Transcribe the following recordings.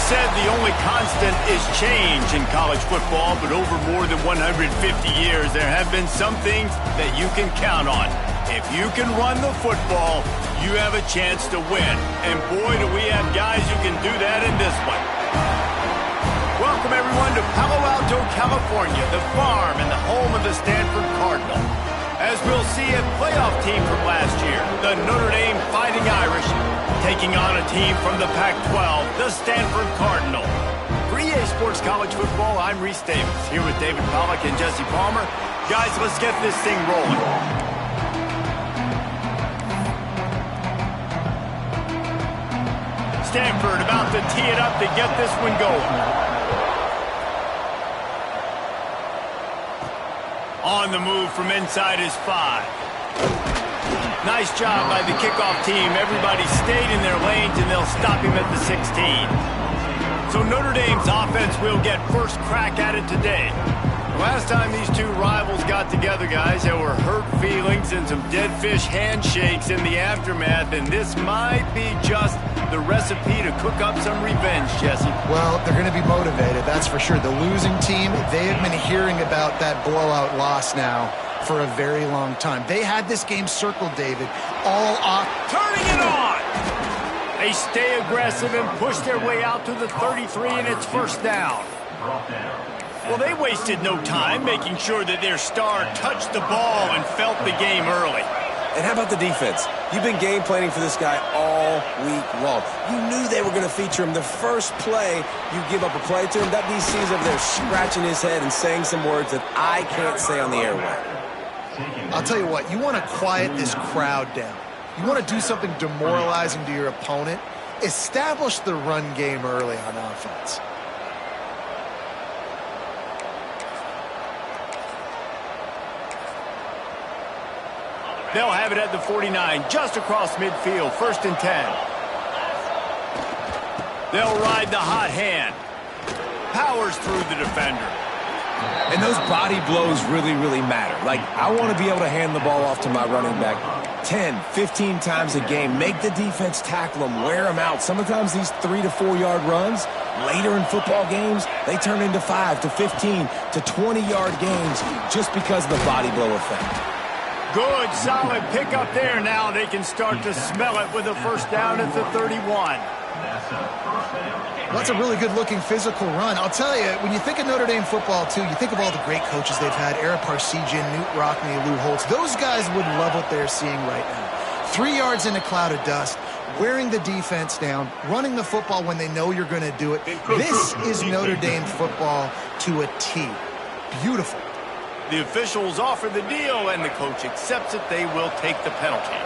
said the only constant is change in college football, but over more than 150 years, there have been some things that you can count on. If you can run the football, you have a chance to win. And boy, do we have guys who can do that in this one. Welcome, everyone, to Palo Alto, California, the farm and the home of the Stanford Cardinal. As we'll see, a playoff team from last year, the Notre Dame Fighting Irish, taking on a team from the Pac-12, the Stanford Cardinal. For EA Sports College Football, I'm Reese Davis, here with David Pollack and Jesse Palmer. Guys, let's get this thing rolling. Stanford about to tee it up to get this one going. On the move from inside his 5. Nice job by the kickoff team. Everybody stayed in their lanes, and they'll stop him at the 16. So Notre Dame's offense will get first crack at it today. Last time these two rivals got together, guys, there were hurt feelings and some dead fish handshakes in the aftermath, and this might be just the recipe to cook up some revenge, Jesse. Well, they're going to be motivated, that's for sure. The losing team, they have been hearing about that blowout loss now for a very long time. They had this game circled, David, all off. Turning it on! They stay aggressive and push their way out to the 33, and it's first down. Well, they wasted no time making sure that their star touched the ball and felt the game early. And how about the defense? You've been game planning for this guy all week long. You knew they were going to feature him. The first play, you give up a play to him, that DC's over there scratching his head and saying some words that I can't say on the airway. I'll tell you what, you want to quiet this crowd down. You want to do something demoralizing to your opponent. Establish the run game early on offense. They'll have it at the 49, just across midfield, 1st and 10. They'll ride the hot hand. Powers through the defender. And those body blows really, really matter. Like, I want to be able to hand the ball off to my running back 10, 15 times a game. Make the defense tackle them, wear them out. Sometimes these 3 to 4 yard runs, later in football games, they turn into 5 to 15 to 20 yard gains just because of the body blow effect. Good, solid pickup there. Now they can start to smell it with a first down at the 31. That's a really good-looking physical run. I'll tell you, when you think of Notre Dame football, too, you think of all the great coaches they've had, Ara Parseghian, Newt Rockne, Lou Holtz. Those guys would love what they're seeing right now. 3 yards in a cloud of dust, wearing the defense down, running the football when they know you're going to do it. This is Notre Dame football to a T. Beautiful. The officials offer the deal, and the coach accepts it. They will take the penalty.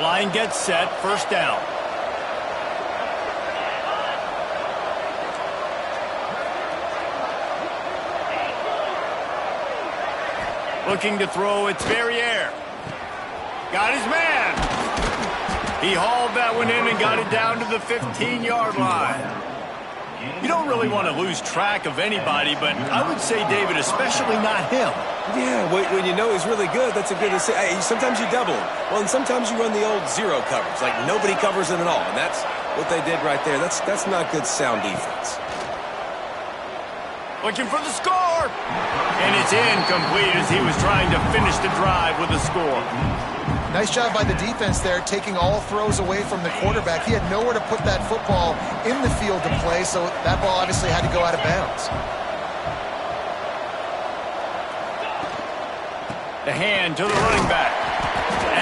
Line gets set, first down. Looking to throw, it's Verrier. Got his man. He hauled that one in and got it down to the 15-yard line. You don't really want to lose track of anybody, but I would say, David, especially not him. Yeah, when you know he's really good, that's a good to say. Hey, sometimes you double him. Well, and sometimes you run the old zero coverage, like nobody covers him at all, and that's what they did right there. That's not good sound defense. Looking for the score. And it's incomplete as he was trying to finish the drive with a score. Nice job by the defense there, taking all throws away from the quarterback. He had nowhere to put that football in the field to play, so that ball obviously had to go out of bounds. The hand to the running back.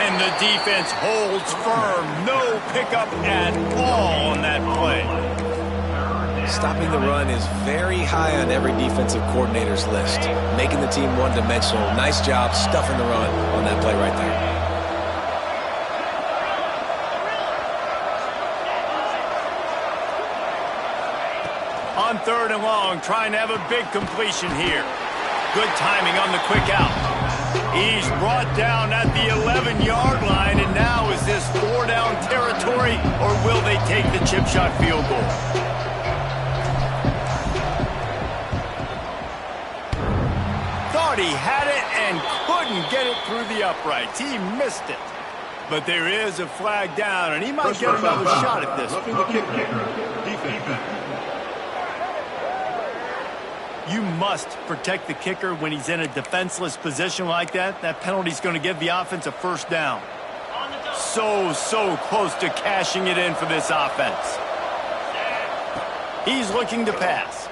And the defense holds firm. No pickup at all on that play. Stopping the run is very high on every defensive coordinator's list. Making the team one-dimensional. Nice job stuffing the run on that play right there. On 3rd and long, trying to have a big completion here. Good timing on the quick out. He's brought down at the 11-yard line, and now is this 4-down territory, or will they take the chip shot field goal? Thought he had it and couldn't get it through the uprights. He missed it. But there is a flag down, and he might get another shot at this. You must protect the kicker when he's in a defenseless position like that. That penalty is going to give the offense a first down. So close to cashing it in for this offense. He's looking to pass.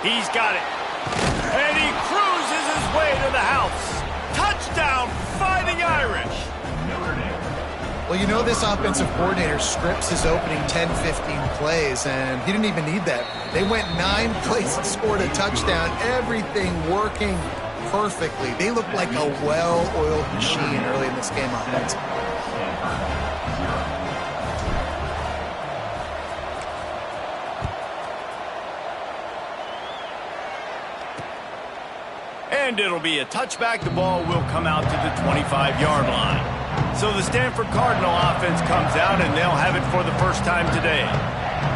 He's got it. And he cruises his way to the house. Touchdown, Fighting Irish. Well, you know this offensive coordinator scripts his opening 10-15 plays, and he didn't even need that. They went 9 plays and scored a touchdown. Everything working perfectly. They look like a well-oiled machine early in this game offensively. And it'll be a touchback. The ball will come out to the 25-yard line. So the Stanford Cardinal offense comes out, and they'll have it for the first time today.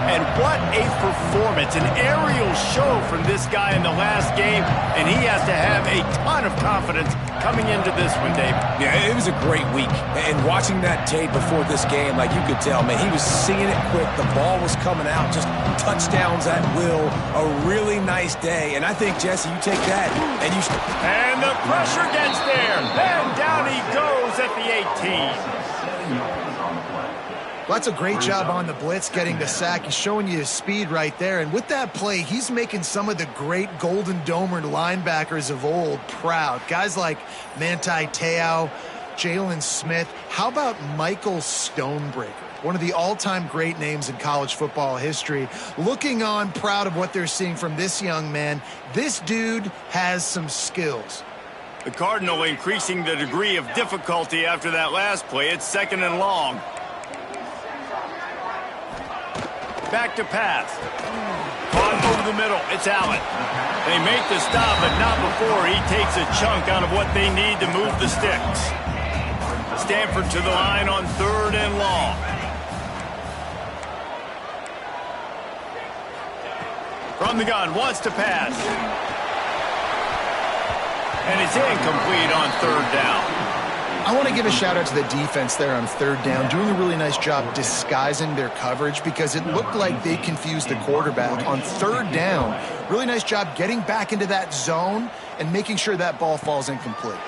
And what a performance, an aerial show from this guy in the last game, and he has to have a ton of confidence coming into this one, Dave. Yeah, it was a great week. And watching that tape before this game, like you could tell, man, he was seeing it quick. The ball was coming out, just touchdowns at will. A really nice day. And I think, Jesse, you take that and you... And the pressure gets there. And down he goes at the 18. Well, that's a great job on the blitz, getting the sack. He's showing you his speed right there. And with that play, he's making some of the great Golden Domer linebackers of old proud. Guys like Manti Te'o, Jalen Smith. How about Michael Stonebreaker? One of the all-time great names in college football history. Looking on, proud of what they're seeing from this young man. This dude has some skills. The Cardinal increasing the degree of difficulty after that last play. It's 2nd and long. Back to pass. Caught over the middle. It's Allen. They make the stop, but not before he takes a chunk out of what they need to move the sticks. Stanford to the line on 3rd and long. From the gun, wants to pass. And it's incomplete on 3rd down. I want to give a shout out to the defense there on 3rd down, doing a really nice job disguising their coverage because it looked like they confused the quarterback on 3rd down. Really nice job getting back into that zone and making sure that ball falls incomplete.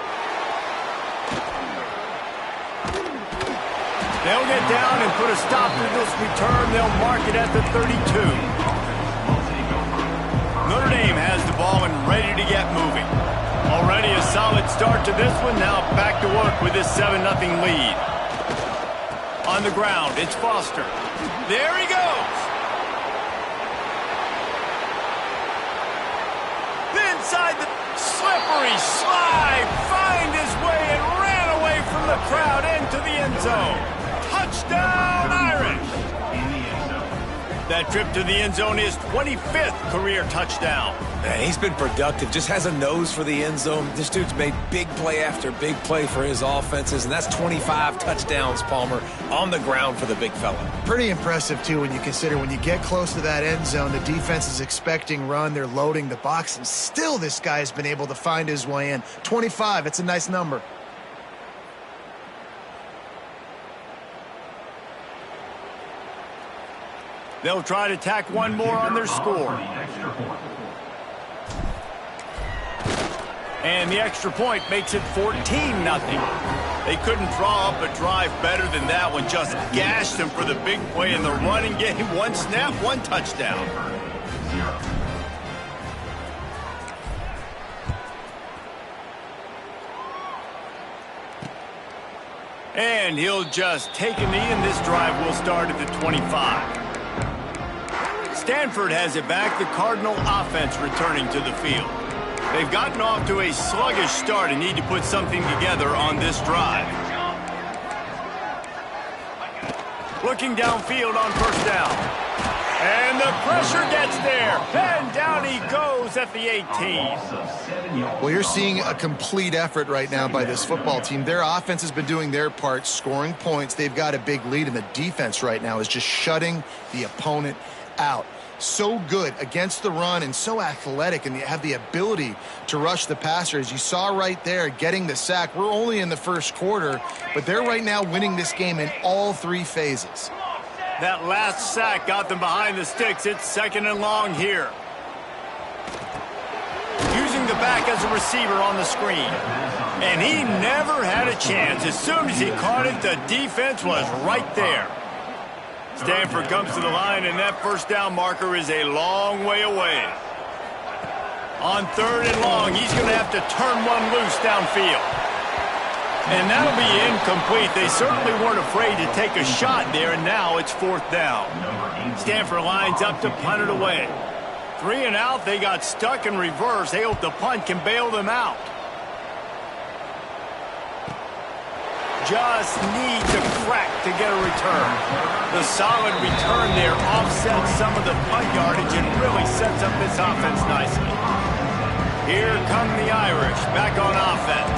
They'll get down and put a stop to this return. They'll mark it at the 32. Notre Dame has the ball and ready to get moving. Already a solid start to this one. Now back to work with this 7-0 lead. On the ground, it's Foster. There he goes. Inside the slippery slide. Find his way and ran away from the crowd into the end zone. Touchdown, Irish. That trip to the end zone is 25th career touchdown. Man, he's been productive, just has a nose for the end zone. This dude's made big play after big play for his offenses, and that's 25 touchdowns, Palmer, on the ground for the big fella. Pretty impressive, too, when you consider when you get close to that end zone, the defense is expecting run, they're loading the box, and still this guy has been able to find his way in. 25, it's a nice number. They'll try to tack one more on their score. And the extra point makes it 14-0. They couldn't draw up a drive better than that one. Just gashed them for the big play in the running game. One snap, one touchdown. And he'll just take a knee, and this drive will start at the 25. Stanford has it back. The Cardinal offense returning to the field. They've gotten off to a sluggish start and need to put something together on this drive. Looking downfield on 1st down. And the pressure gets there. And down he goes at the 18. Well, you're seeing a complete effort right now by this football team. Their offense has been doing their part, scoring points. They've got a big lead, and the defense right now is just shutting the opponent out. So good against the run and so athletic, and they have the ability to rush the passer. As you saw right there, getting the sack. We're only in the 1st quarter, but they're right now winning this game in all 3 phases. That last sack got them behind the sticks. It's 2nd and long here. back as a receiver on the screen. And he never had a chance. As soon as he caught it, the defense was right there. Stanford comes to the line, and that first down marker is a long way away. On 3rd and long, he's going to have to turn one loose downfield. And that'll be incomplete. They certainly weren't afraid to take a shot there, and now it's 4th down. Stanford lines up to punt it away. 3 and out, they got stuck in reverse. They hope the punt can bail them out. Just need to crack to get a return. The solid return there offsets some of the punt yardage and really sets up this offense nicely. Here come the Irish, back on offense.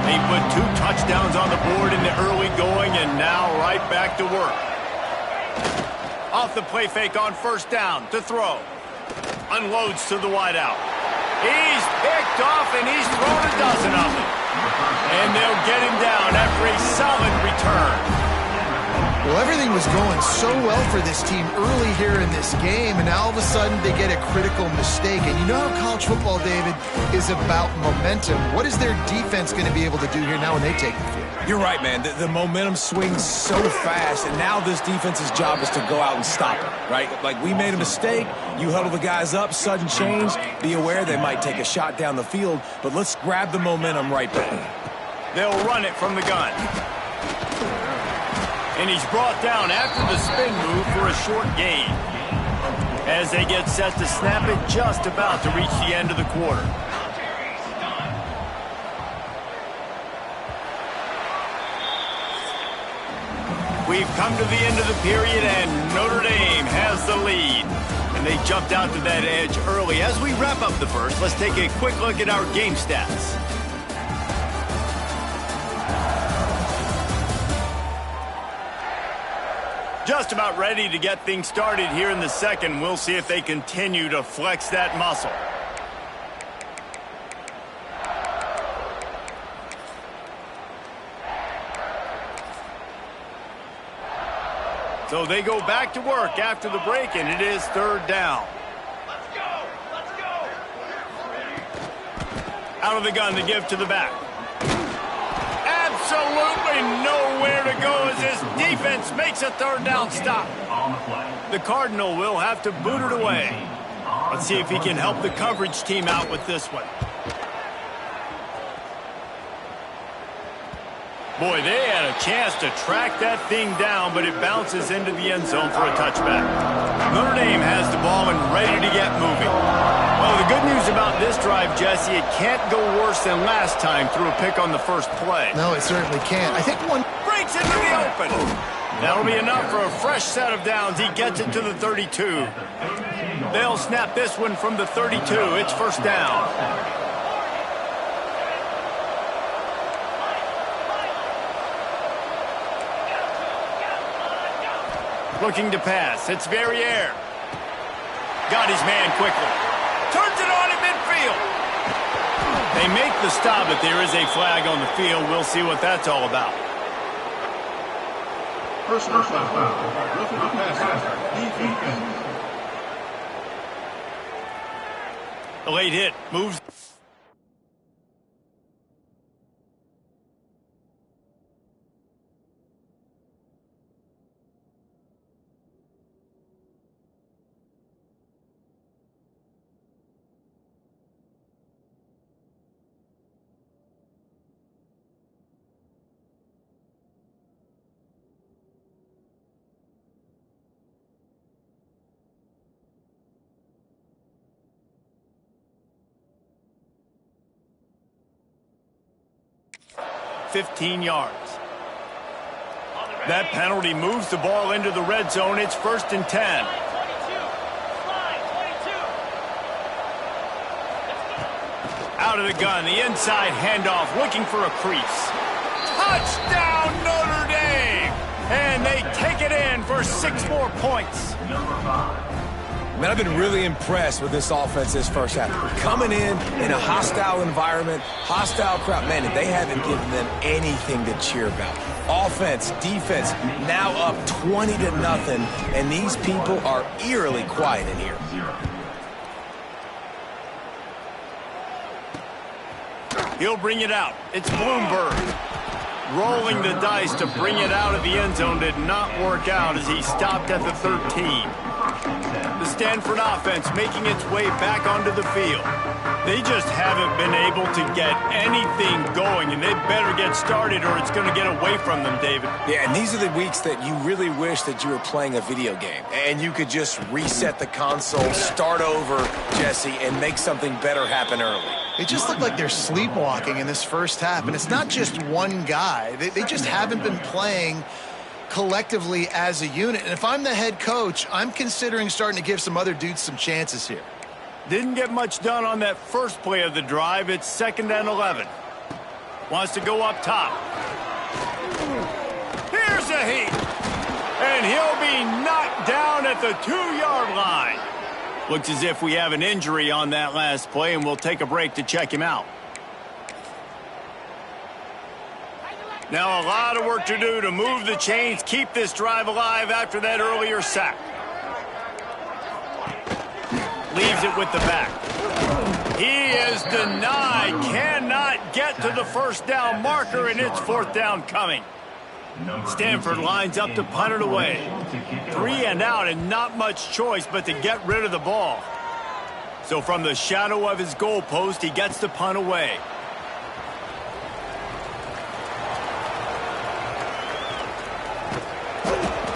They put 2 touchdowns on the board in the early going and now right back to work. Off the play fake on 1st down to throw. Unloads to the wideout. He's picked off and he's thrown a dozen of them. And they'll get him down after a solid return. Well, everything was going so well for this team early here in this game, and now all of a sudden they get a critical mistake. And you know how college football, David, is about momentum. What is their defense going to be able to do here now when they take the field? You're right, man. The momentum swings so fast, and now this defense's job is to go out and stop it, right? Like, we made a mistake. You huddle the guys up, sudden change. Be aware they might take a shot down the field, but let's grab the momentum right back. They'll run it from the gun. And he's brought down after the spin move for a short gain. As they get set to snap it just about to reach the end of the quarter. We've come to the end of the period, and Notre Dame has the lead. And they jumped out to that edge early. As we wrap up the first, let's take a quick look at our game stats. Just about ready to get things started here in the second. We'll see if they continue to flex that muscle. So they go back to work after the break, and it is 3rd down. Let's go! Let's go! Out of the gun to give to the back. Absolutely nowhere to go as this defense makes a 3rd down stop. The Cardinal will have to boot it away. Let's see if he can help the coverage team out with this one. Boy, they had a chance to track that thing down, but it bounces into the end zone for a touchback. Notre Dame has the ball and ready to get moving. Well, the good news about this drive, Jesse, it can't go worse than last time through a pick on the first play. No, it certainly can't. I think one breaks into the open. That'll be enough for a fresh set of downs. He gets it to the 32. They'll snap this one from the 32. It's 1st down. Looking to pass. It's Verrier. Got his man quickly. Turns it on in midfield. They make the stop, but there is a flag on the field. We'll see what that's all about. Personal foul. Roughing the passer. Defense. A late hit. Moves. ...15 yards. That penalty moves the ball into the red zone. It's 1st and 10. Out of the gun, the inside handoff, looking for a crease. Touchdown, Notre Dame! And they take it in for 6 more points. Man, I've been really impressed with this offense this first half. Coming in a hostile environment, hostile crowd. Man, they haven't given them anything to cheer about. Offense, defense, now up 20-0, and these people are eerily quiet in here. He'll bring it out. It's Bloomberg. Rolling the dice to bring it out of the end zone did not work out as he stopped at the 13. The Stanford offense making its way back onto the field. They just haven't been able to get anything going, and they better get started or it's going to get away from them, David. Yeah, and these are the weeks that you really wish that you were playing a video game and you could just reset the console, start over, Jesse, and make something better happen early. It just looked like they're sleepwalking in this first half, and it's not just one guy. They just haven't been playing collectively as a unit. And if I'm the head coach, I'm considering starting to give some other dudes some chances here. Didn't get much done on that first play of the drive. It's 2nd and 11. Wants to go up top. Here's a heat. And he'll be knocked down at the 2-yard line. Looks as if we have an injury on that last play, and we'll take a break to check him out. Now a lot of work to do to move the chains, keep this drive alive after that earlier sack. Leaves it with the back. He is denied, cannot get to the first down marker, and it's 4th down coming. Stanford lines up to punt it away. 3 and out, and not much choice but to get rid of the ball. So from the shadow of his goalpost, he gets the punt away.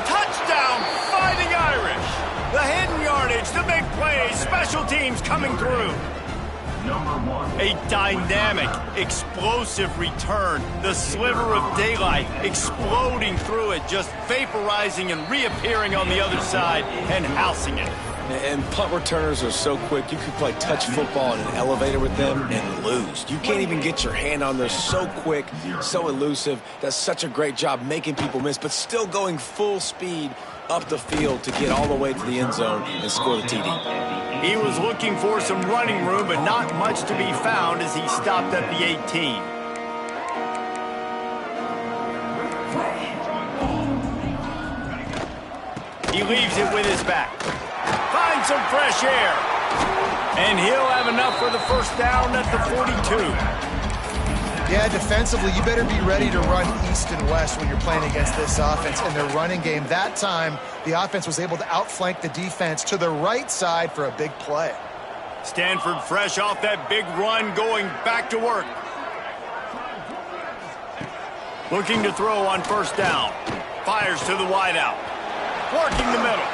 Touchdown, Fighting Irish! The hidden yardage, the big plays, special teams coming through. A dynamic, explosive return. The sliver of daylight exploding through it, just vaporizing and reappearing on the other side and housing it. And punt returners are so quick, you could play touch football in an elevator with them and lose. You can't even get your hand on there. So quick, so elusive. Does such a great job making people miss, but still going full speed up the field to get all the way to the end zone and score the TD. He was looking for some running room, but not much to be found as he stopped at the 18. He leaves it with his back. Finds some fresh air. And he'll have enough for the first down at the 42. Yeah, defensively, you better be ready to run east and west when you're playing against this offense in their running game. That time, the offense was able to outflank the defense to the right side for a big play. Stanford fresh off that big run, going back to work. Looking to throw on first down. Fires to the wideout. Working the middle.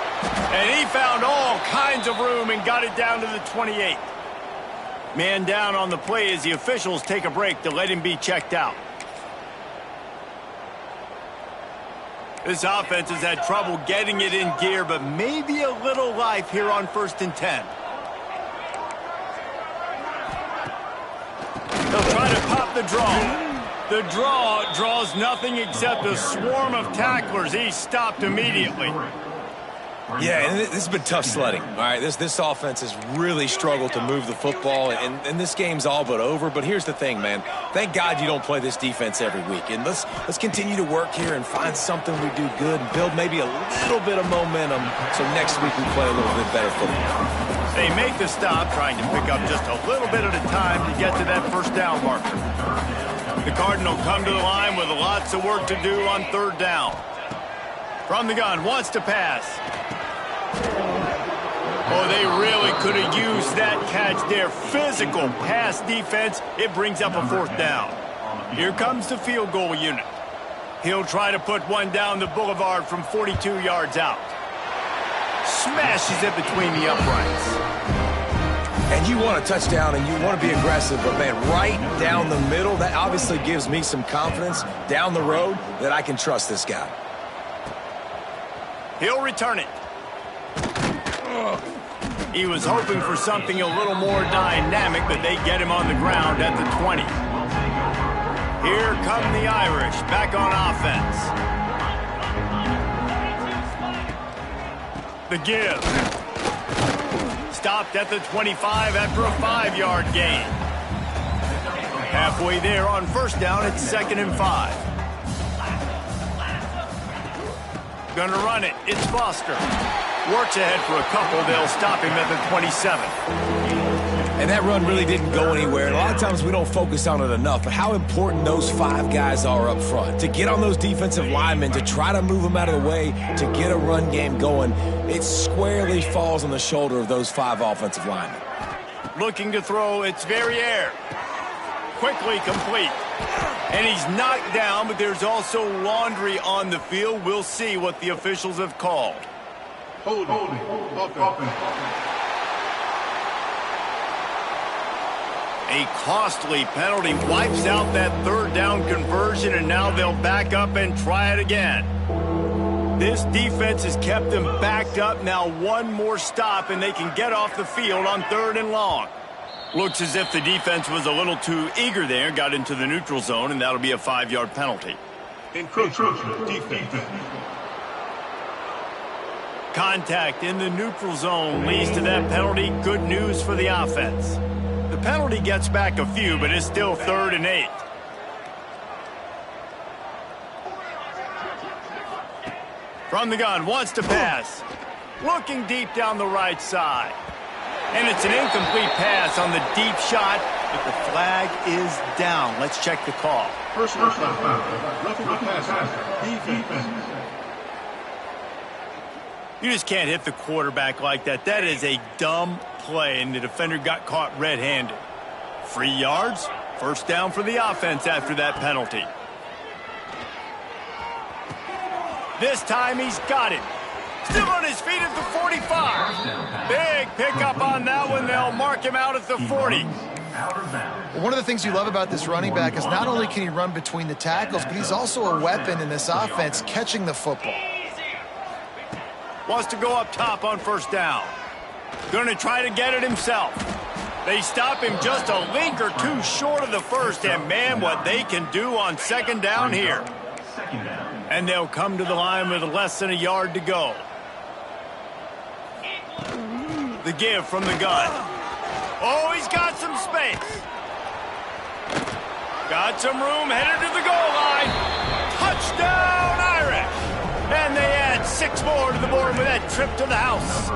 And he found all kinds of room and got it down to the 28. Man down on the play as the officials take a break to let him be checked out. This offense has had trouble getting it in gear, but maybe a little life here on 1st and 10. They'll try to pop the draw. The draw draws nothing except a swarm of tacklers. He's stopped immediately. Yeah, and this has been tough sledding. All right, this offense has really struggled to move the football, and this game's all but over. But here's the thing, man. Thank God you don't play this defense every week. And let's continue to work here and find something we do good and build maybe a little bit of momentum so next week we play a little bit better football. They make the stop, trying to pick up just a little bit at a time to get to that first down marker. The Cardinal come to the line with lots of work to do on 3rd down. From the gun, wants to pass. Oh, they really could have used that catch there. Physical pass defense. It brings up a 4th down. Here comes the field goal unit. He'll try to put one down the boulevard from 42 yards out. Smashes it between the uprights. And you want a touchdown and you want to be aggressive, but, man, right down the middle, that obviously gives me some confidence down the road that I can trust this guy. He'll return it. He was hoping for something a little more dynamic, but they get him on the ground at the 20. Here come the Irish back on offense. The give. Stopped at the 25 after a 5-yard gain. Halfway there on first down, it's 2nd and 5. Gonna run it. It's Foster. Works ahead for a couple. They'll stop him at the 27. And that run really didn't go anywhere. And a lot of times we don't focus on it enough, but how important those 5 guys are up front. To get on those defensive linemen, to try to move them out of the way, to get a run game going, it squarely falls on the shoulder of those 5 offensive linemen. Looking to throw, it's Verrier. Quickly complete. And he's knocked down, but there's also laundry on the field. We'll see what the officials have called. Holding. Offense. A costly penalty wipes out that 3rd down conversion, and now they'll back up and try it again. This defense has kept them backed up. Now one more stop, and they can get off the field on 3rd and long. Looks as if the defense was a little too eager there, got into the neutral zone, and that'll be a 5-yard penalty. Encroachment defense. Contact in the neutral zone leads to that penalty. Good news for the offense. The penalty gets back a few, but it's still 3rd and 8. From the gun, wants to pass. Looking deep down the right side. And it's an incomplete pass on the deep shot, but the flag is down. Let's check the call. Personal foul. Roughing the passer. Defense. You just can't hit the quarterback like that. That is a dumb play, and the defender got caught red-handed. 3 yards, 1st down for the offense after that penalty. This time he's got it. Still on his feet at the 45. Big pickup on that one. They'll mark him out at the 40. Well, one of the things you love about this running back is not only can he run between the tackles, but he's also a weapon in this offense catching the football. Wants to go up top on 1st down. Going to try to get it himself. They stop him just a link or 2 short of the 1st, and man, what they can do on 2nd down here. And they'll come to the line with less than a yard to go. The give from the gun. Oh, he's got some space. Got some room, headed to the goal line. Touchdown, Irish. And they add 6 more to the board with that trip to the house.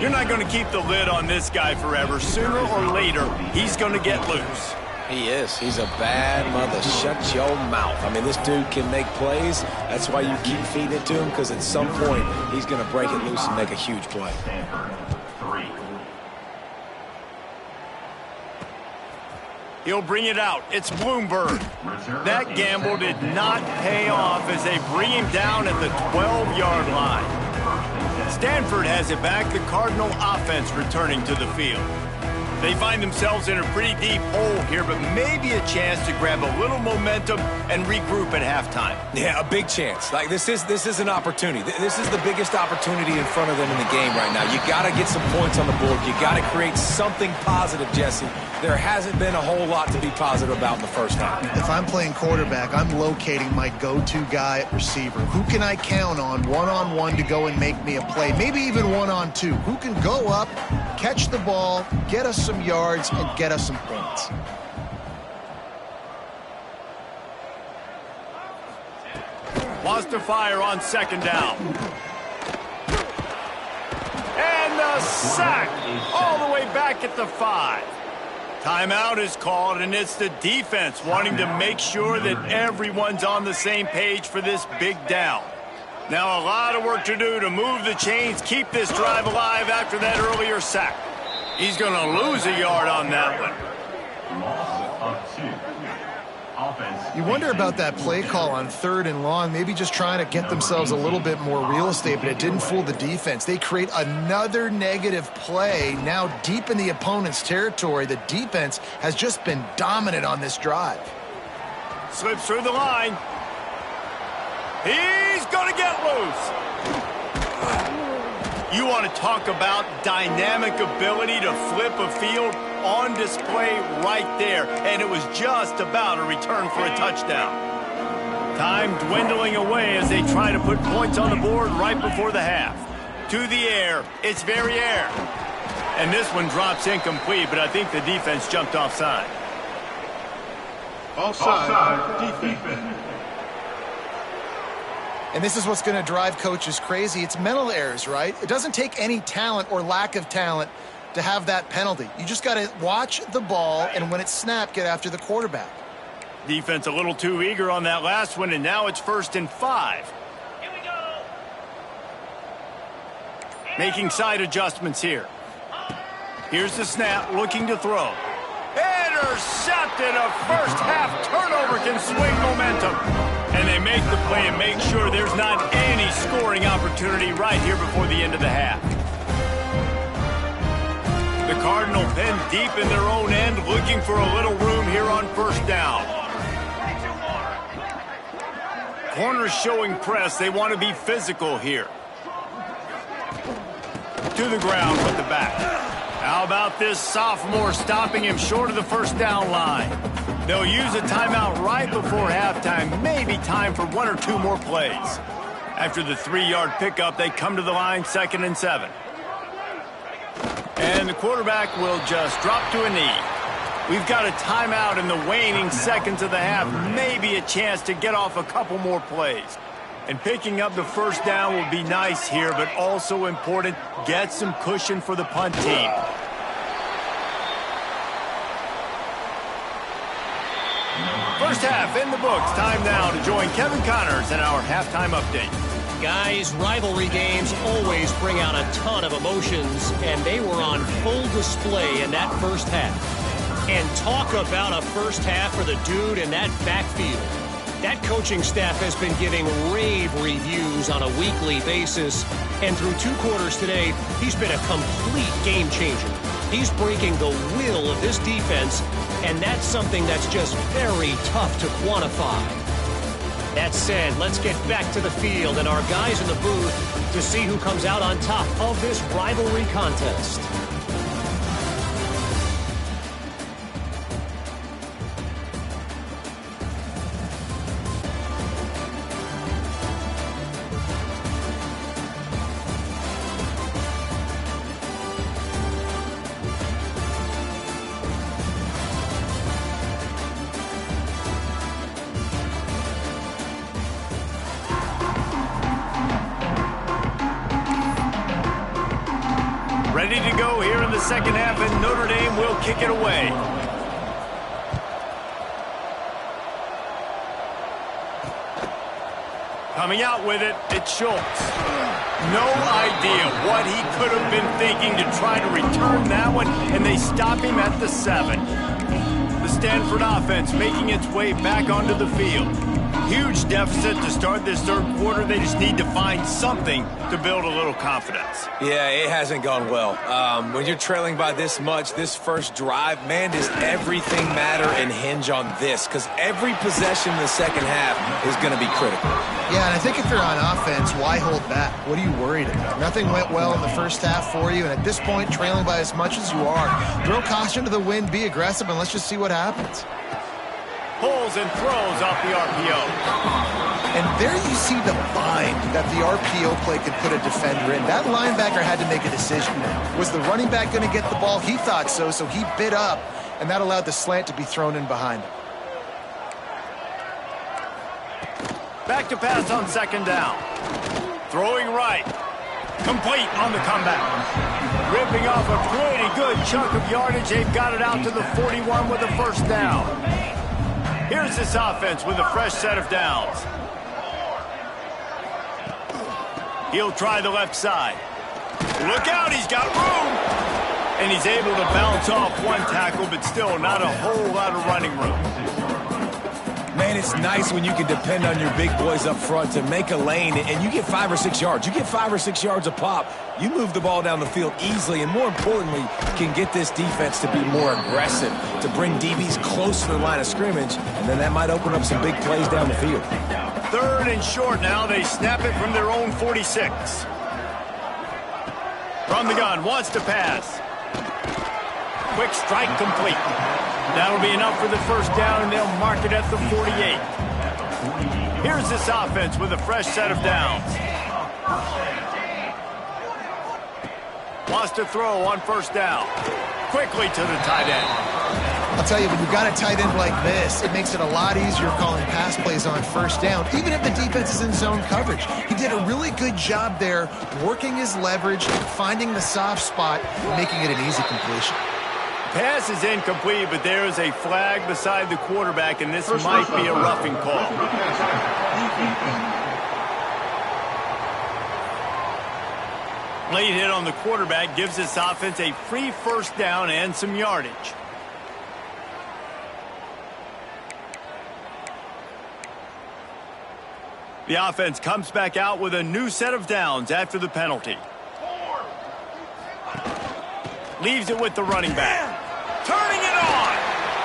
You're not going to keep the lid on this guy forever. Sooner or later, he's going to get loose. He is. He's a bad mother. Shut your mouth. I mean, this dude can make plays. That's why you keep feeding it to him, because at some point, he's going to break it loose and make a huge play. He'll bring it out. It's Bloomberg. That gamble did not pay off as they bring him down at the 12-yard line. Stanford has it back. The Cardinal offense returning to the field. They find themselves in a pretty deep hole here, but maybe a chance to grab a little momentum and regroup at halftime. Yeah, a big chance. Like, this is an opportunity. This is the biggest opportunity in front of them in the game right now. You got to get some points on the board. You got to create something positive, Jesse. There hasn't been a whole lot to be positive about in the 1st half. If I'm playing quarterback, I'm locating my go-to guy at receiver. Who can I count on one-on-one to go and make me a play? Maybe even one-on-two. Who can go up, catch the ball, get us some yards, and get us some points? Wants to fire on 2nd down. And the sack all the way back at the 5. Timeout is called, and it's the defense wanting to make sure that everyone's on the same page for this big down. Now a lot of work to do to move the chains, keep this drive alive after that earlier sack. He's going to lose a yard on that one. Loss of 2. You wonder about that play call on 3rd and long, maybe just trying to get themselves a little bit more real estate, but it didn't fool the defense. They create another negative play now deep in the opponent's territory. The defense has just been dominant on this drive. Slips through the line. He's going to get loose. You want to talk about dynamic ability to flip a field? On display right there, and it was just about a return for a touchdown. Time dwindling away as they try to put points on the board right before the half. To the air, it's Verrier. And this one drops incomplete, but I think the defense jumped offside. Offside defense. And this is what's going to drive coaches crazy. It's mental errors, right? It doesn't take any talent or lack of talent to have that penalty. You just got to watch the ball, and when it's snapped, get after the quarterback. Defense a little too eager on that last one, and now it's 1st and 5. Here we go. Making side adjustments here. Here's the snap, looking to throw. Intercepted. A first-half turnover can swing momentum. And they make the play and make sure there's not any scoring opportunity right here before the end of the half. The Cardinal pen deep in their own end, looking for a little room here on 1st down. Corners showing press. They want to be physical here. To the ground with the back. How about this sophomore stopping him short of the 1st down line? They'll use a timeout right before halftime. Maybe time for 1 or 2 more plays. After the 3-yard pickup, they come to the line, 2nd and 7. And the quarterback will just drop to a knee. We've got a timeout in the waning seconds of the half. Maybe a chance to get off a couple more plays. And picking up the 1st down will be nice here, but also important, get some cushion for the punt team. First half in the books. Time now to join Kevin Connors in our halftime update. Guys, rivalry games always bring out a ton of emotions, and they were on full display in that 1st half. And talk about a 1st half for the dude in that backfield. That coaching staff has been giving rave reviews on a weekly basis, and through 2 quarters today, he's been a complete game changer. He's breaking the will of this defense, and that's something that's just very tough to quantify. That said, let's get back to the field and our guys in the booth to see who comes out on top of this rivalry contest. Ready to go here in the 2nd half, and Notre Dame will kick it away. Coming out with it, it's Schultz. No idea what he could have been thinking to try to return that one, and they stop him at the 7. The Stanford offense making its way back onto the field. Huge deficit to start this 3rd quarter. They just need to find something to build a little confidence. Yeah, it hasn't gone well. When you're trailing by this much, this 1st drive, man, does everything matter and hinge on this? Because every possession in the 2nd half is going to be critical. Yeah, and I think if you're on offense, why hold back? What are you worried about? Nothing went well in the 1st half for you, and at this point, trailing by as much as you are, throw caution to the wind, be aggressive, and let's just see what happens. Pulls and throws off the RPO. And there you see the bind that the RPO play could put a defender in. That linebacker had to make a decision. Was the running back going to get the ball? He thought so, so he bit up, and that allowed the slant to be thrown in behind him. Back to pass on 2nd down. Throwing right. Complete on the comeback. Ripping off a pretty good chunk of yardage. They've got it out to the 41 with a 1st down. Here's this offense with a fresh set of downs. He'll try the left side. Look out, he's got room. And he's able to bounce off 1 tackle, but still not a whole lot of running room. Man, it's nice when you can depend on your big boys up front to make a lane, and you get 5 or 6 yards. You get 5 or 6 yards a pop. You move the ball down the field easily, and more importantly, can get this defense to be more aggressive, to bring DBs close to the line of scrimmage, and then that might open up some big plays down the field. 3rd and short now. They snap it from their own 46. From the gun, wants to pass. Quick strike complete. That'll be enough for the 1st down, and they'll mark it at the 48. Here's this offense with a fresh set of downs. Wants to throw on 1st down. Quickly to the tight end. I'll tell you, when you've got a tight end like this, it makes it a lot easier calling pass plays on first down, even if the defense is in zone coverage. He did a really good job there, working his leverage, finding the soft spot, making it an easy completion. Pass is incomplete, but there is a flag beside the quarterback, and this might be a roughing call. Late hit on the quarterback gives this offense a free first down and some yardage. The offense comes back out with a new set of downs after the penalty. Leaves it with the running back. Turning it on.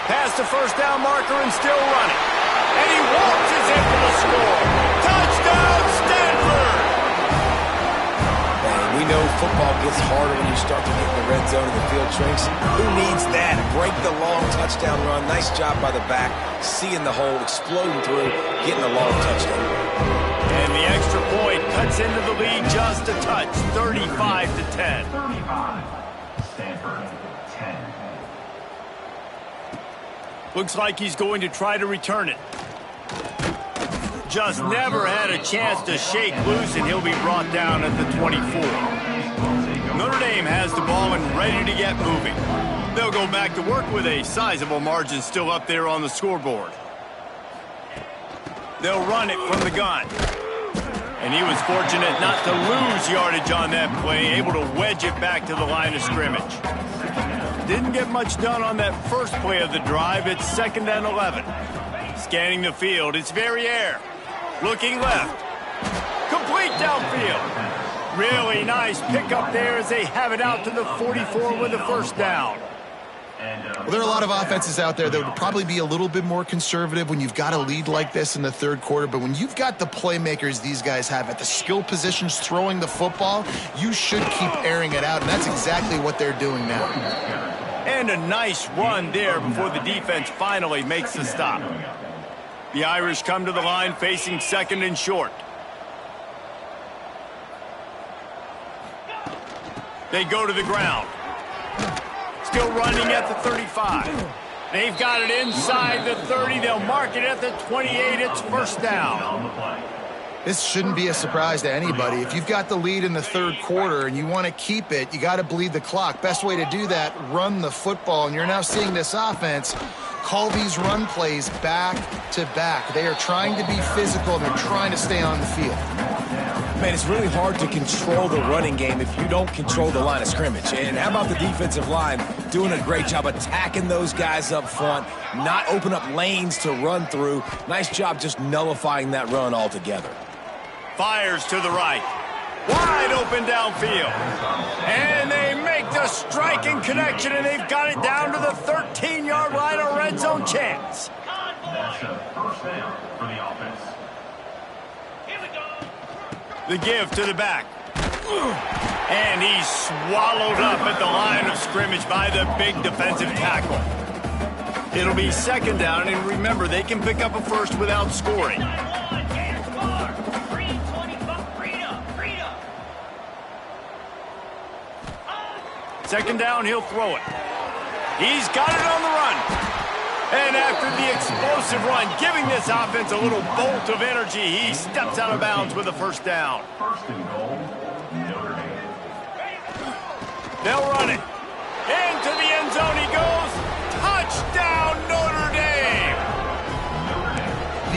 Past the first down marker and still running. And he waltzes in for the score. Touchdown, Stanford! Man, we know football gets harder when you start to get in the red zone and the field shrinks. Who needs that? Break the long touchdown run. Nice job by the back. Seeing the hole, exploding through, getting a long touchdown. And the extra point cuts into the lead just a touch, 35-10. Stanford, 10. Looks like he's going to try to return it. Just never had a chance to shake loose, and he'll be brought down at the 24. Notre Dame has the ball and ready to get moving. They'll go back to work with a sizable margin still up there on the scoreboard. They'll run it from the gun. And he was fortunate not to lose yardage on that play, able to wedge it back to the line of scrimmage. Didn't get much done on that first play of the drive. It's 2nd and 11. Scanning the field, it's Verrier. Looking left. Complete downfield. Really nice pickup there as they have it out to the 44 with a first down. Well, there are a lot of offenses out there that would probably be a little bit more conservative when you've got a lead like this in the third quarter. But when you've got the playmakers these guys have at the skill positions throwing the football, you should keep airing it out. And that's exactly what they're doing now. And a nice run there before the defense finally makes the stop. The Irish come to the line facing 2nd and short. They go to the ground. Still running at the 35. They've got it inside the 30. They'll mark it at the 28. It's first down. This shouldn't be a surprise to anybody. If you've got the lead in the third quarter and you want to keep it, you got to bleed the clock. Best way to do that, run the football. And you're now seeing this offense call these run plays back to back. They are trying to be physical, and they're trying to stay on the field. Man, it's really hard to control the running game if you don't control the line of scrimmage. And how about the defensive line doing a great job attacking those guys up front, not open up lanes to run through. Nice job just nullifying that run altogether. Fires to the right. Wide open downfield. And they make the striking connection, and they've got it down to the 13-yard line, a red zone chance. That's a first down for the offense. The give to the back. And he's swallowed up at the line of scrimmage by the big defensive tackle. It'll be 2nd down, and remember, they can pick up a first without scoring. Second down, he'll throw it. He's got it on the run. And after the explosive run, giving this offense a little bolt of energy, he steps out of bounds with a first down. First and goal, Notre Dame. They'll run it. Into the end zone he goes. Touchdown, Notre Dame!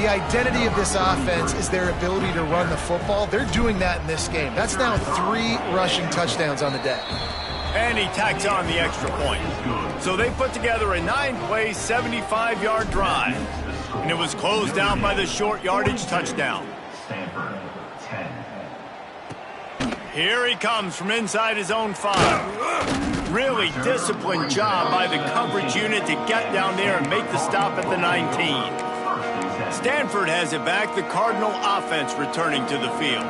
The identity of this offense is their ability to run the football. They're doing that in this game. That's now 3 rushing touchdowns on the day. And he tacks on the extra point. So they put together a 9-play, 75-yard drive. And it was closed out by the short yardage touchdown. Stanford, 10. Here he comes from inside his own 5. Really disciplined job by the coverage unit to get down there and make the stop at the 19. Stanford has it back, the Cardinal offense returning to the field.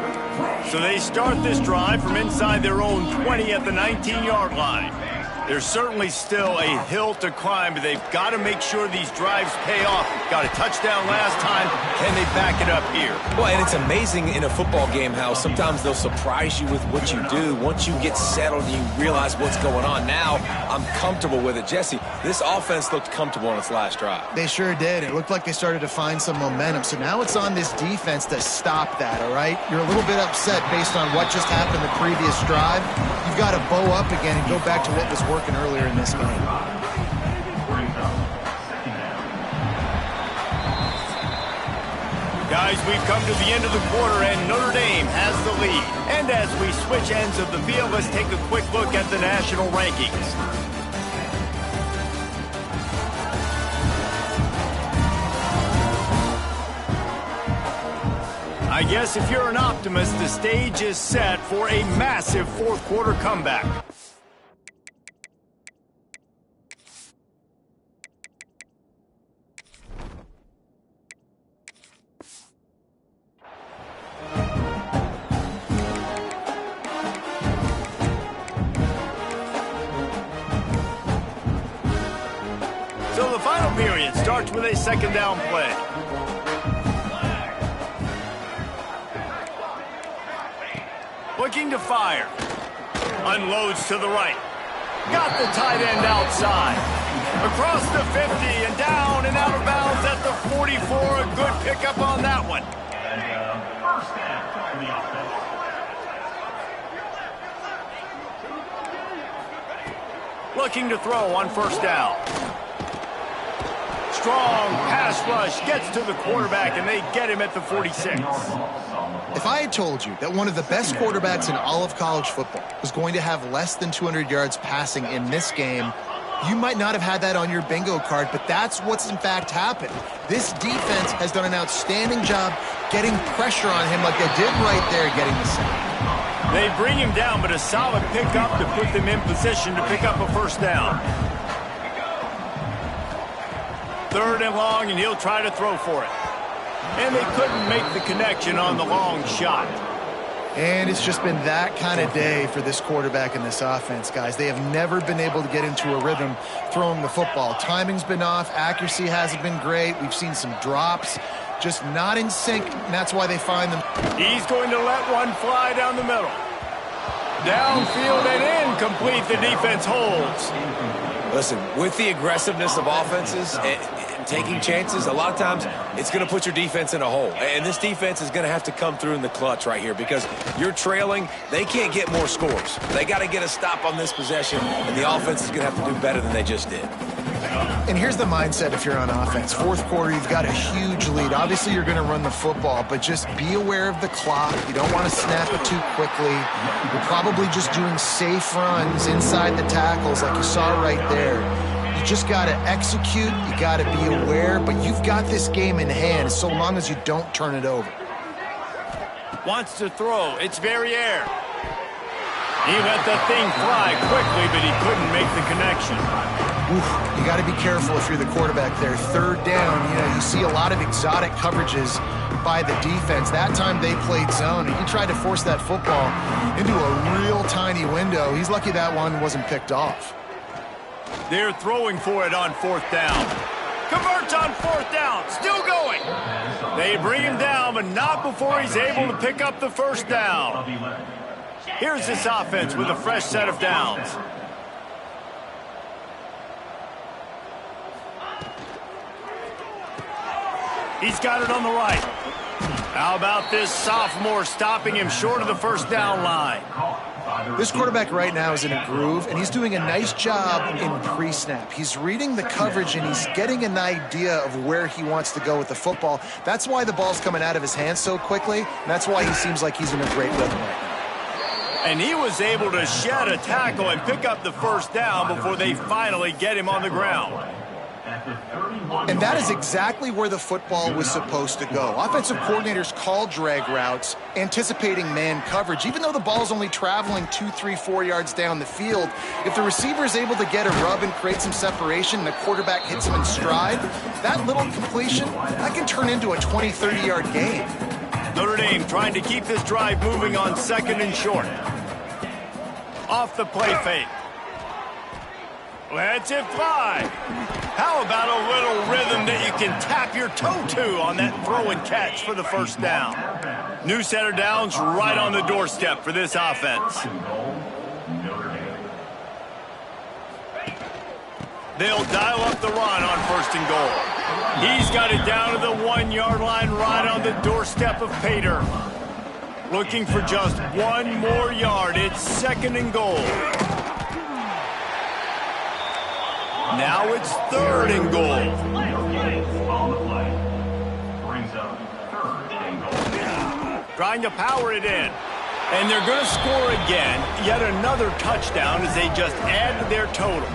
So they start this drive from inside their own 20 at the 19-yard line. There's certainly still a hill to climb, but they've got to make sure these drives pay off. Got a touchdown last time. Can they back it up here? Well, and it's amazing in a football game how sometimes they'll surprise you with what you do. Once you get settled and you realize what's going on, now I'm comfortable with it. Jesse, this offense looked comfortable on its last drive. They sure did. It looked like they started to find some momentum. So now it's on this defense to stop that, all right? You're a little bit upset based on what just happened the previous drive. You've got to bow up again and go back to what was working earlier in this game. Guys, we've come to the end of the quarter, and Notre Dame has the lead. And as we switch ends of the field, let's take a quick look at the national rankings. I guess if you're an optimist, the stage is set for a massive fourth quarter comeback. So the final period starts with a second down play. Looking to fire. Unloads to the right. Got the tight end outside. Across the 50 and down and out of bounds at the 44. A good pickup on that one. Looking to throw on first down. Strong pass rush gets to the quarterback, and they get him at the 46. If I had told you that one of the best quarterbacks in all of college football was going to have less than 200 yards passing in this game, you might not have had that on your bingo card, but that's what's in fact happened. This defense has done an outstanding job getting pressure on him like they did right there, getting the sack. They bring him down, but a solid pickup to put them in position to pick up a first down. Third and long, and he'll try to throw for it. And they couldn't make the connection on the long shot. And it's just been that kind of day for this quarterback and this offense, guys. They have never been able to get into a rhythm throwing the football. Timing's been off. Accuracy hasn't been great. We've seen some drops. Just not in sync, and that's why they find them. He's going to let one fly down the middle. Downfield and incomplete. The defense holds. Listen, with the aggressiveness of offenses and taking chances, a lot of times it's going to put your defense in a hole. And this defense is going to have to come through in the clutch right here because you're trailing. They can't get more scores. They got to get a stop on this possession, and the offense is going to have to do better than they just did. And here's the mindset if you're on offense. Fourth quarter, you've got a huge lead. Obviously, you're going to run the football, but just be aware of the clock. You don't want to snap it too quickly. You're probably just doing safe runs inside the tackles like you saw right there. You just got to execute. You got to be aware, but you've got this game in hand so long as you don't turn it over. Wants to throw. It's Verrier. He let the thing fly quickly, but he couldn't make the connection. Oof, you got to be careful if you're the quarterback there. Third down, you see a lot of exotic coverages by the defense. That time they played zone, and he tried to force that football into a real tiny window. He's lucky that one wasn't picked off. They're throwing for it on fourth down. Converts on fourth down, still going. They bring him down, but not before he's able to pick up the first down. Here's this offense with a fresh set of downs. He's got it on the right. How about this sophomore stopping him short of the first down line? This quarterback right now is in a groove, and he's doing a nice job in pre-snap. He's reading the coverage, and he's getting an idea of where he wants to go with the football. That's why the ball's coming out of his hands so quickly, and that's why he seems like he's in a great rhythm right now. And he was able to shed a tackle and pick up the first down before they finally get him on the ground. And that is exactly where the football was supposed to go. Offensive coordinators call drag routes, anticipating man coverage. Even though the ball's only traveling 2, 3, 4 yards down the field, if the receiver is able to get a rub and create some separation and the quarterback hits him in stride, that little completion, that can turn into a 20, 30-yard gain. Notre Dame trying to keep this drive moving on second and short. Off the play fake. Lets it fly. How about a little rhythm that you can tap your toe to on that throw and catch for the first down? New setter downs right on the doorstep for this offense. They'll dial up the run on 1st and goal. He's got it down to the 1-yard line right on the doorstep of Pater. Looking for just 1 more yard. It's 2nd and goal. Now it's 3rd and goal. Trying to power it in. And they're going to score again. Yet another touchdown as they just add to their total.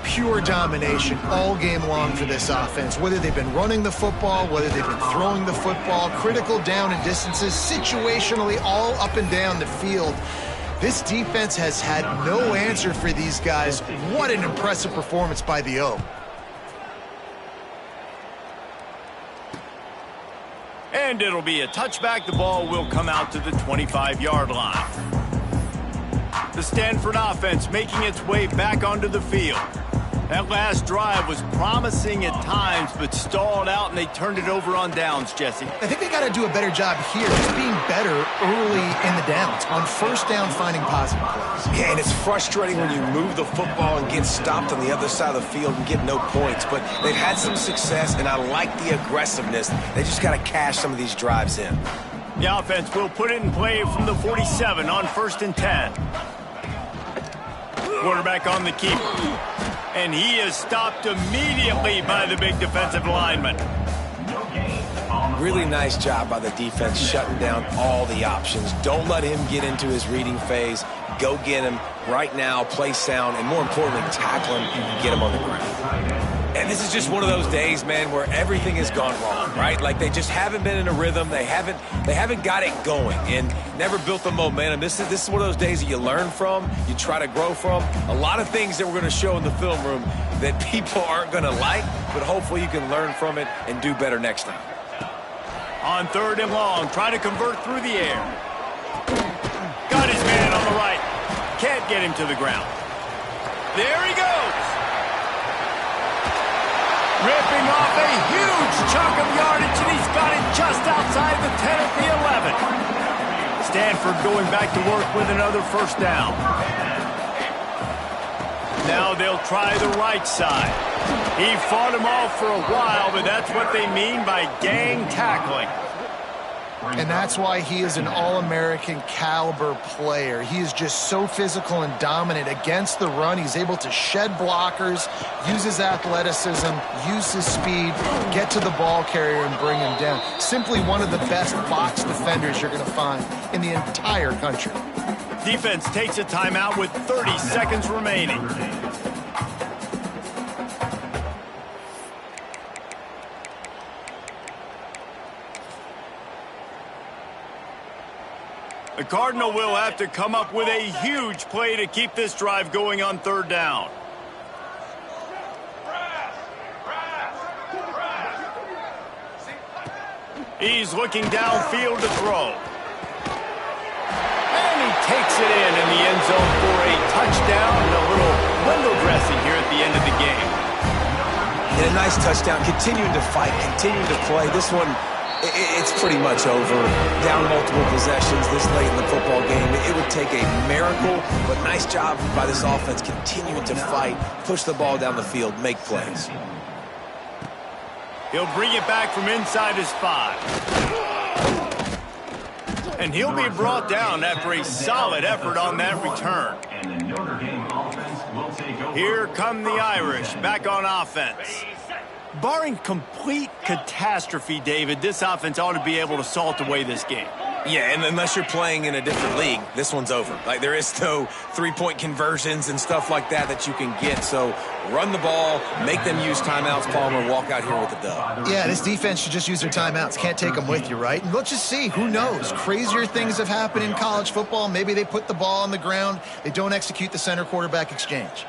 Pure domination all game long for this offense. Whether they've been running the football, whether they've been throwing the football, critical down and distances, situationally all up and down the field. This defense has had no answer for these guys. What an impressive performance by the O. And it'll be a touchback. The ball will come out to the 25-yard line. The Stanford offense making its way back onto the field. That last drive was promising at times, but stalled out, and they turned it over on downs, Jesse. I think they got to do a better job here, just being better early in the downs, on 1st down, finding positive plays. Yeah, and it's frustrating when you move the football and get stopped on the other side of the field and get no points. But they've had some success, and I like the aggressiveness. They just got to cash some of these drives in. The offense will put it in play from the 47 on 1st and 10. Quarterback on the keeper. And he is stopped immediately by the big defensive lineman. Really nice job by the defense shutting down all the options. Don't let him get into his reading phase. Go get him right now, play sound, and more importantly, tackle him and get him on the ground. And this is just one of those days, man, where everything has gone wrong, right? Like they just haven't been in a rhythm. They haven't got it going and never built the momentum. This is one of those days that you learn from, you try to grow from. A lot of things that we're going to show in the film room that people aren't going to like, but hopefully you can learn from it and do better next time. On 3rd and long, trying to convert through the air. Got his man on the right. Can't get him to the ground. There he goes. Ripping off a huge chunk of yardage, and he's got it just outside the 10 at the 11. Stanford going back to work with another 1st down. Now they'll try the right side. He fought him off for a while, but that's what they mean by gang tackling. And that's why he is an All-American caliber player. He is just so physical and dominant against the run. He's able to shed blockers, use his athleticism, use his speed, get to the ball carrier and bring him down. Simply one of the best box defenders you're going to find in the entire country. Defense takes a timeout with 30 seconds remaining. The Cardinal will have to come up with a huge play to keep this drive going on 3rd down. He's looking downfield to throw. And he takes it in the end zone for a touchdown and a little window dressing here at the end of the game. And a nice touchdown, continuing to fight, continuing to play. This one, it's pretty much over. Down multiple possessions this late in the football game. It would take a miracle, but nice job by this offense continuing to fight, push the ball down the field, make plays. He'll bring it back from inside his 5. And he'll be brought down after a solid effort on that return. Here come the Irish back on offense. Barring complete catastrophe, David, this offense ought to be able to salt away this game. Yeah, and unless you're playing in a different league, this one's over. Like, there is no three-point conversions and stuff like that you can get. So run the ball, make them use timeouts, Palmer, walk out here with a dub. Yeah, this defense should just use their timeouts. Can't take them with you, right? And let's just see. Who knows? Crazier things have happened in college football. Maybe they put the ball on the ground. They don't execute the center-quarterback exchange.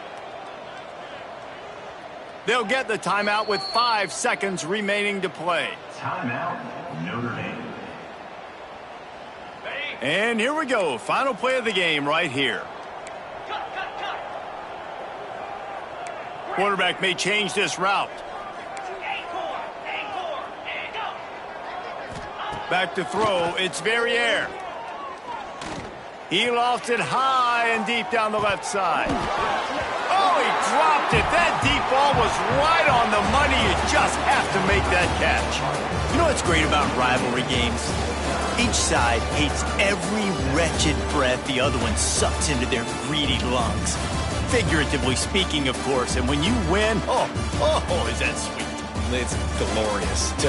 They'll get the timeout with 5 seconds remaining to play. Timeout, Notre Dame. And here we go. Final play of the game right here. Quarterback may change this route. Back to throw. It's Verrier. He lofts it high and deep down the left side. Oh, he dropped it. That deep ball was right on the money. You just have to make that catch. You know what's great about rivalry games? Each side hates every wretched breath the other one sucks into their greedy lungs. Figuratively speaking, of course. And when you win, oh, is that sweet. It's glorious.